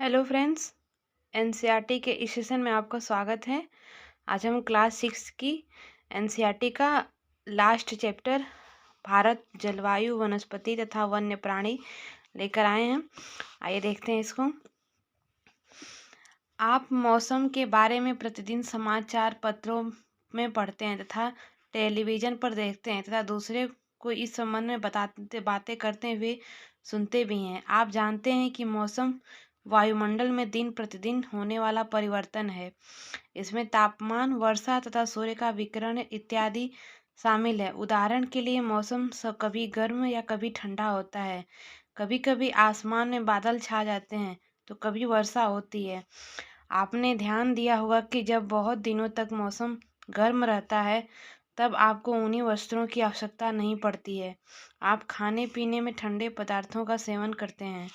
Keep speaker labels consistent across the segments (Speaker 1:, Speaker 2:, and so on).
Speaker 1: Hello friends. NCERT के इस session में आपका स्वागत है। आज हम क्लास 6 की एनसीईआरटी का लास्ट चैप्टर भारत जलवायु वनस्पति तथा वन्य प्राणी लेकर आए हैं। आइए देखते हैं इसको। आप मौसम के बारे में प्रतिदिन समाचार पत्रों में पढ़ते हैं तथा टेलीविज़न पर देखते हैं तथा दूसरे को इस संबंध में बातें करते हुए सुनते भी हैं। आप जानते हैं कि मौसम वायुमंडल में दिन प्रतिदिन होने वाला परिवर्तन है। इसमें तापमान, वर्षा तथा सूर्य का विकिरण इत्यादि शामिल है। उदाहरण के लिए मौसम कभी गर्म या कभी ठंडा होता है। कभी कभी आसमान में बादल छा जाते हैं तो कभी वर्षा होती है। आपने ध्यान दिया होगा कि जब बहुत दिनों तक मौसम गर्म रहता है तब आपको ऊनी वस्त्रों की आवश्यकता नहीं पड़ती है। आप खाने पीने में ठंडे पदार्थों का सेवन करते हैं।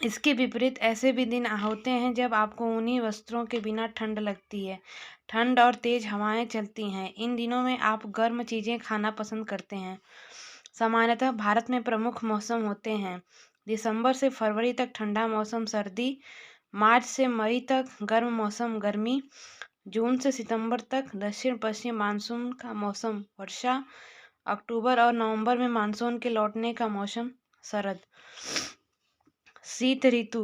Speaker 1: इसके विपरीत ऐसे भी दिन होते हैं जब आपको ऊनी वस्त्रों के बिना ठंड लगती है। ठंड और तेज हवाएं चलती हैं। इन दिनों में आप गर्म चीज़ें खाना पसंद करते हैं। सामान्यतः भारत में प्रमुख मौसम होते हैं। दिसंबर से फरवरी तक ठंडा मौसम सर्दी, मार्च से मई तक गर्म मौसम गर्मी, जून से सितंबर तक दक्षिण पश्चिम मानसून का मौसम वर्षा, अक्टूबर और नवंबर में मानसून के लौटने का मौसम शरद। शीत ऋतु।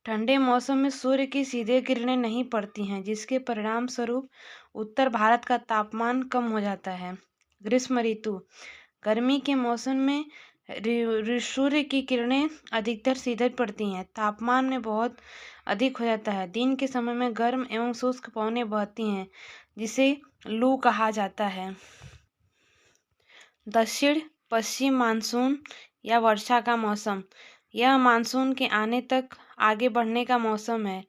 Speaker 1: ठंडे मौसम में सूर्य की सीधे किरणें नहीं पड़ती हैं, जिसके परिणाम स्वरूप उत्तर भारत का तापमान कम हो जाता है। ग्रीष्म ऋतु। गर्मी के मौसम में सूर्य की किरणें अधिकतर सीधे पड़ती हैं। तापमान में बहुत अधिक हो जाता है। दिन के समय में गर्म एवं शुष्क पवनें बहती हैं, जिसे लू कहा जाता है। दक्षिण पश्चिम मानसून या वर्षा का मौसम। यह मानसून के आने तक आगे बढ़ने का मौसम है।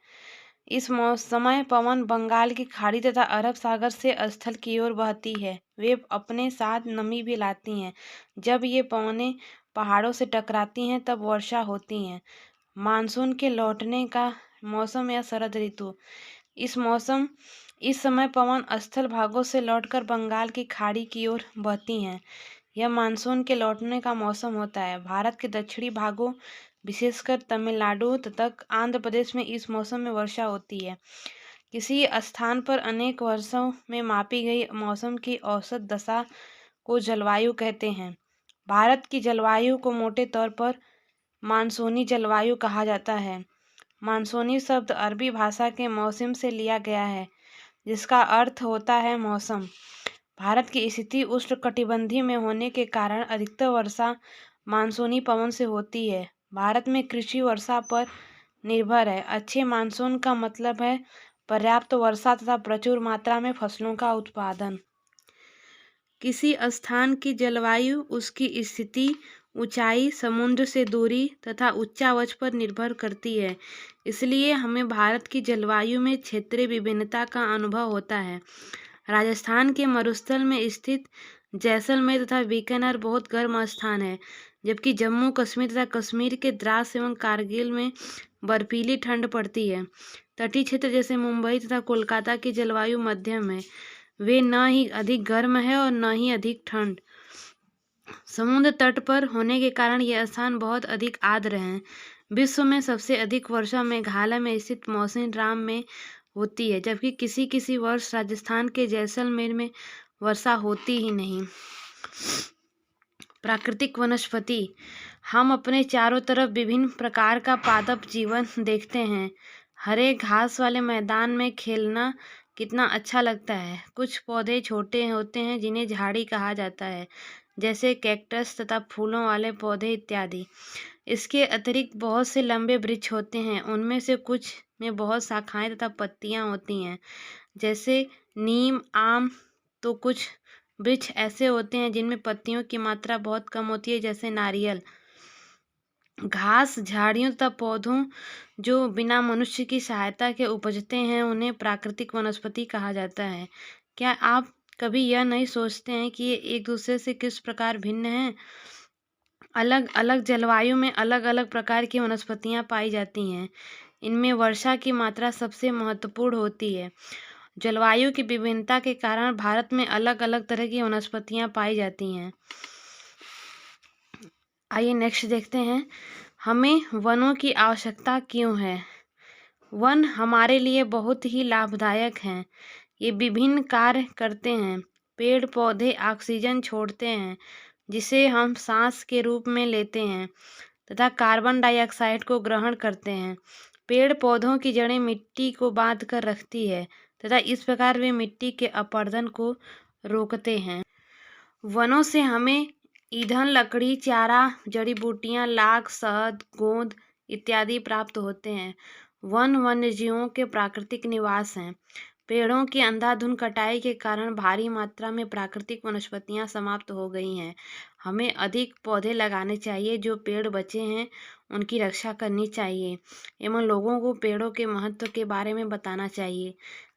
Speaker 1: इस समय पवन बंगाल की खाड़ी तथा अरब सागर से स्थल की ओर बहती है। वे अपने साथ नमी भी लाती हैं। जब ये पवनें पहाड़ों से टकराती हैं तब वर्षा होती है। मानसून के लौटने का मौसम या शरद ऋतु। इस समय पवन स्थल भागों से लौटकर बंगाल की खाड़ी की ओर बहती हैं। यह मानसून के लौटने का मौसम होता है। भारत के दक्षिणी भागों विशेषकर तमिलनाडु तथा आंध्र प्रदेश में इस मौसम में वर्षा होती है। किसी स्थान पर अनेक वर्षों में मापी गई मौसम की औसत दशा को जलवायु कहते हैं। भारत की जलवायु को मोटे तौर पर मानसूनी जलवायु कहा जाता है। मानसूनी शब्द अरबी भाषा के मौसम से लिया गया है, जिसका अर्थ होता है मौसम। भारत की स्थिति उष्णकटिबंधीय में होने के कारण अधिकतर वर्षा मानसूनी पवन से होती है। भारत में कृषि वर्षा पर निर्भर है। अच्छे मानसून का मतलब है पर्याप्त वर्षा तथा प्रचुर मात्रा में फसलों का उत्पादन। किसी स्थान की जलवायु उसकी स्थिति, ऊंचाई, समुद्र से दूरी तथा उच्चावच पर निर्भर करती है। इसलिए हमें भारत की जलवायु में क्षेत्रीय विभिन्नता का अनुभव होता है। राजस्थान के मरुस्थल में स्थित जैसलमेर तथा बीकानेर बहुत गर्म स्थान है, जबकि जम्मू कश्मीर तथा कश्मीर के द्रास एवं कारगिल में बर्फीली ठंड पड़ती है। तटीय क्षेत्र जैसे मुंबई तथा कोलकाता की जलवायु मध्यम है। वे न ही अधिक गर्म है और न ही अधिक ठंड। समुद्र तट पर होने के कारण ये स्थान बहुत अधिक आर्द्र हैं। विश्व में सबसे अधिक वर्षा मेघालय में स्थित मौसिनराम में होती है, जबकि किसी किसी वर्ष राजस्थान के जैसलमेर में वर्षा होती ही नहीं। प्राकृतिक वनस्पति। हम अपने चारों तरफ विभिन्न प्रकार का पादप जीवन देखते हैं। हरे घास वाले मैदान में खेलना कितना अच्छा लगता है। कुछ पौधे छोटे होते हैं जिन्हें झाड़ी कहा जाता है, जैसे कैक्टस तथा फूलों वाले पौधे इत्यादि। इसके अतिरिक्त बहुत से लंबे वृक्ष होते हैं। उनमें से कुछ में बहुत शाखाएं तथा पत्तियां होती हैं, जैसे नीम, आम। तो कुछ वृक्ष ऐसे होते हैं जिनमें पत्तियों की मात्रा बहुत कम होती है, जैसे नारियल। घास, झाड़ियों तथा पौधों जो बिना मनुष्य की सहायता के उपजते हैं, उन्हें प्राकृतिक वनस्पति कहा जाता है। क्या आप कभी यह नहीं सोचते हैं कि ये एक दूसरे से किस प्रकार भिन्न हैं? अलग अलग जलवायु में अलग अलग प्रकार की वनस्पतियां पाई जाती हैं। इनमें वर्षा की मात्रा सबसे महत्वपूर्ण होती है। जलवायु की विभिन्नता के कारण भारत में अलग अलग तरह की वनस्पतियां पाई जाती हैं। आइए नेक्स्ट देखते हैं। हमें वनों की आवश्यकता क्यों है? वन हमारे लिए बहुत ही लाभदायक हैं। ये विभिन्न कार्य करते हैं। पेड़ पौधे ऑक्सीजन छोड़ते हैं जिसे हम सांस के रूप में लेते हैं तथा कार्बन डाइऑक्साइड को ग्रहण करते हैं। पेड़ पौधों की जड़ें मिट्टी को बांध कर रखती है तथा इस प्रकार वे मिट्टी के अपरदन को रोकते हैं। वनों से हमें ईंधन, लकड़ी, चारा, जड़ी बूटियां, लाख, शहद, गोंद इत्यादि प्राप्त होते हैं। वन वन्यजीवों के प्राकृतिक निवास हैं। पेड़ों की अंधाधुंध कटाई के कारण भारी मात्रा में प्राकृतिक वनस्पतियां समाप्त हो गई हैं। हमें अधिक पौधे लगाने चाहिए। जो पेड़ बचे हैं उनकी रक्षा करनी चाहिए एवं लोगों को पेड़ों के महत्व के बारे में बताना चाहिए।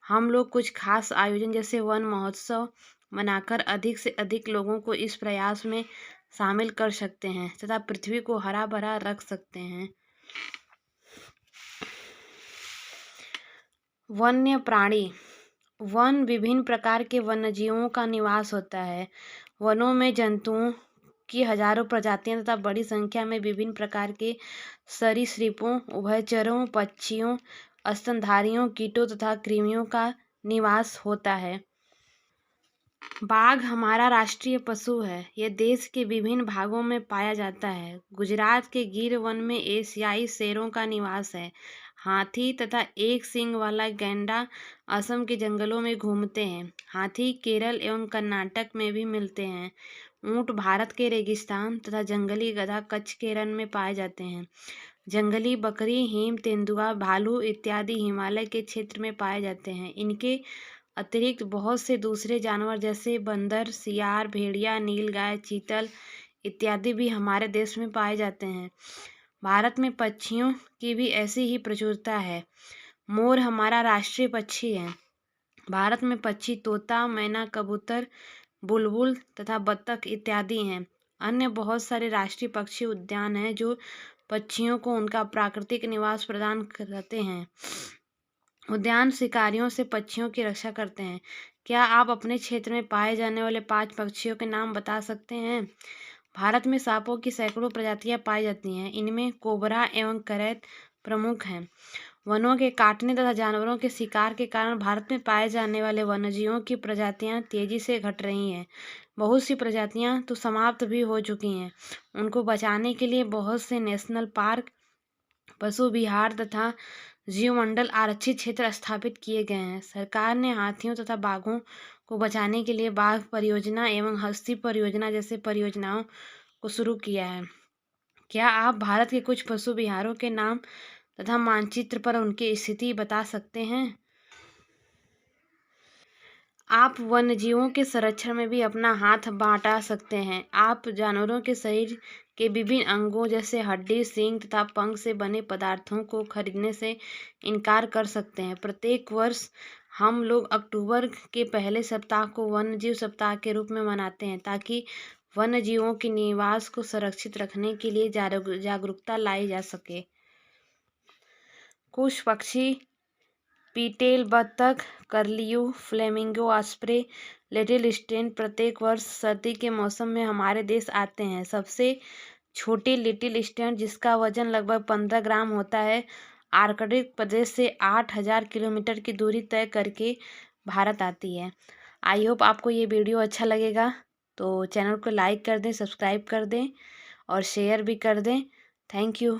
Speaker 1: हम लोग कुछ खास आयोजन जैसे वन महोत्सव मनाकर अधिक से अधिक लोगों को इस प्रयास में शामिल कर सकते हैं तथा पृथ्वी को हरा भरा रख सकते हैं। वन्य प्राणी। वन विभिन्न प्रकार के वन्यजीवों का निवास होता है। वनों में जंतुओं की हजारों प्रजातियां तथा बड़ी संख्या में विभिन्न प्रकार के सरीसृपों, उभयचरों, पक्षियों, स्तनधारियों, कीटों तथा कृमियों का निवास होता है। बाघ हमारा राष्ट्रीय पशु है। यह देश के विभिन्न भागों में पाया जाता है। गुजरात के गिर वन में एशियाई शेरों का निवास है। हाथी तथा एक सींग वाला गैंडा असम के जंगलों में घूमते हैं। हाथी केरल एवं कर्नाटक में भी मिलते हैं। ऊंट भारत के रेगिस्तान तथा जंगली गधा कच्छ के रण में पाए जाते हैं। जंगली बकरी, हिम तेंदुआ, भालू इत्यादि हिमालय के क्षेत्र में पाए जाते हैं। इनके अतिरिक्त बहुत से दूसरे जानवर जैसे बंदर, सियार, भेड़िया, नीलगाय, चीतल इत्यादि भी हमारे देश में पाए जाते हैं। भारत में पक्षियों की भी ऐसी ही प्रचुरता है। मोर हमारा राष्ट्रीय पक्षी है। भारत में पक्षी तोता, मैना, कबूतर, बुलबुल तथा बत्तख इत्यादि हैं। अन्य बहुत सारे राष्ट्रीय पक्षी उद्यान हैं जो पक्षियों को उनका प्राकृतिक निवास प्रदान करते हैं। उद्यान शिकारियों से पक्षियों की रक्षा करते हैं। क्या आप अपने क्षेत्र में पाए जाने वाले 5 पक्षियों के नाम बता सकते हैं? भारत में सांपों की सैकड़ों प्रजातियां पाई जाती हैं। इनमें कोबरा एवं करैत प्रमुख हैं। वनों के काटने तथा जानवरों के शिकार के कारण भारत में पाए जाने वाले वन्यजीवों की प्रजातियां तेजी से घट रही हैं। बहुत सी प्रजातियां तो समाप्त भी हो चुकी हैं। उनको बचाने के लिए बहुत से नेशनल पार्क, पशु विहार तथा जीवमंडल आरक्षित क्षेत्र स्थापित किए गए हैं। सरकार ने हाथियों तथा बाघों को बचाने के लिए बाघ परियोजना एवं हस्ती परियोजना जैसे परियोजनाओं को शुरू किया है। क्या आप भारत के कुछ पशु विहारों के नाम तथा मानचित्र पर उनकी स्थिति बता सकते हैं? आप वन्यजीवों के संरक्षण में भी अपना हाथ बंटा सकते हैं। आप जानवरों के शरीर के विभिन्न अंगों जैसे हड्डी, सींग तथा पंख से बने पदार्थों को खरीदने से इनकार कर सकते हैं। प्रत्येक वर्ष हम लोग अक्टूबर के पहले सप्ताह को वन्यजीव सप्ताह के रूप में मनाते हैं ताकि वन्यजीवों के निवास को सुरक्षित रखने के लिए जागरूकता लाई जा सके। कुछ पक्षी पीटेल बतख, कर्लियू, फ्लेमिंगो, ऑस्प्रे, लिटिल स्टेन प्रत्येक वर्ष सर्दी के मौसम में हमारे देश आते हैं। सबसे छोटी लिटिल स्टेन जिसका वजन लगभग 15 ग्राम होता है, आर्कटिक प्रदेश से 8000 किलोमीटर की दूरी तय करके भारत आती है। आई होप आपको ये वीडियो अच्छा लगेगा, तो चैनल को लाइक कर दें, सब्सक्राइब कर दें और शेयर भी कर दें। Thank you.